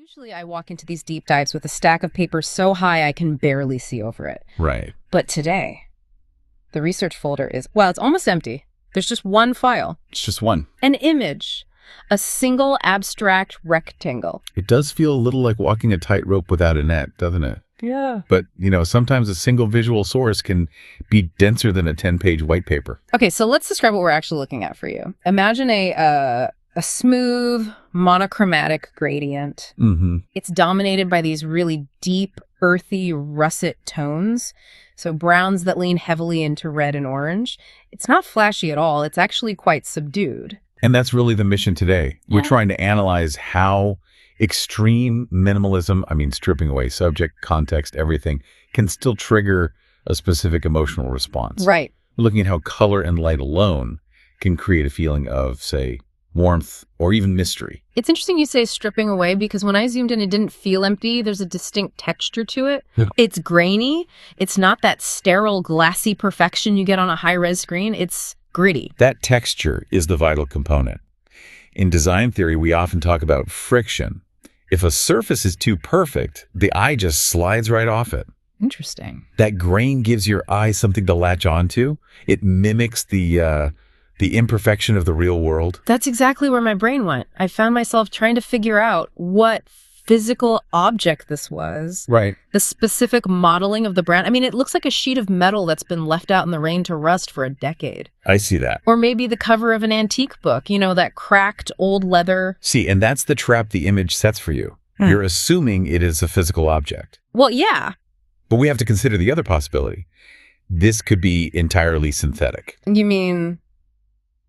Usually I walk into these deep dives with a stack of papers so high I can barely see over it. Right. But today, the research folder is, well, it's almost empty. There's just one file. It's just one. An image. A single abstract rectangle. It does feel a little like walking a tightrope without a net, doesn't it? Yeah. But, sometimes a single visual source can be denser than a 10-page white paper. Okay, so let's describe what we're actually looking at for you. Imagine a smooth, monochromatic gradient. Mm-hmm. It's dominated by these really deep, earthy, russet tones. So browns that lean heavily into red and orange. It's not flashy at all. It's actually quite subdued. And that's really the mission today. Yeah. We're trying to analyze how extreme minimalism, stripping away subject, context, everything, can still trigger a specific emotional response. Right. We're looking at how color and light alone can create a feeling of, say, warmth or even mystery. It's interesting you say stripping away because when I zoomed in, it didn't feel empty. There's a distinct texture to it. Yeah. It's grainy. It's not that sterile, glassy perfection you get on a high-res screen. It's gritty. That texture is the vital component. In design theory, we often talk about friction. If a surface is too perfect, the eye just slides right off it. Interesting. That grain gives your eye something to latch onto. It mimics the imperfection of the real world. That's exactly where my brain went. I found myself trying to figure out what physical object this was. Right. The specific modeling of the brand. It looks like a sheet of metal that's been left out in the rain to rust for a decade. I see that. Or maybe the cover of an antique book, that cracked old leather. See, and that's the trap the image sets for you. You're assuming it is a physical object. Well, yeah. But we have to consider the other possibility. This could be entirely synthetic. You mean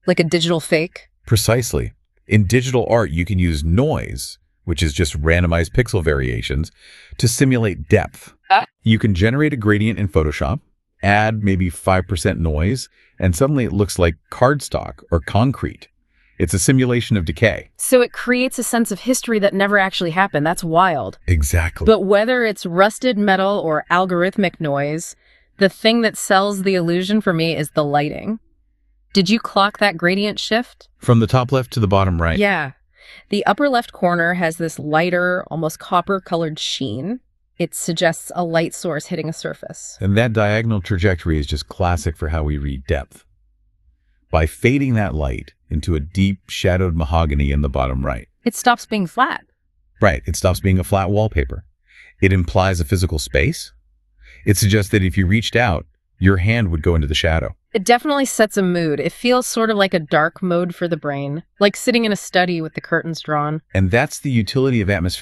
like a digital fake? Precisely. In digital art, you can use noise, which is just randomized pixel variations, to simulate depth. You can generate a gradient in Photoshop, add maybe 5% noise, and suddenly it looks like cardstock or concrete. It's a simulation of decay. So it creates a sense of history that never actually happened. That's wild. Exactly. But whether it's rusted metal or algorithmic noise, the thing that sells the illusion for me is the lighting. Did you clock that gradient shift? From the top left to the bottom right. Yeah. The upper left corner has this lighter, almost copper-colored sheen. It suggests a light source hitting a surface. And that diagonal trajectory is just classic for how we read depth. By fading that light into a deep, shadowed mahogany in the bottom right. It stops being flat. Right. It stops being a flat wallpaper. It implies a physical space. It suggests that if you reached out, your hand would go into the shadow. It definitely sets a mood. It feels sort of like a dark mode for the brain, like sitting in a study with the curtains drawn. And that's the utility of atmospheric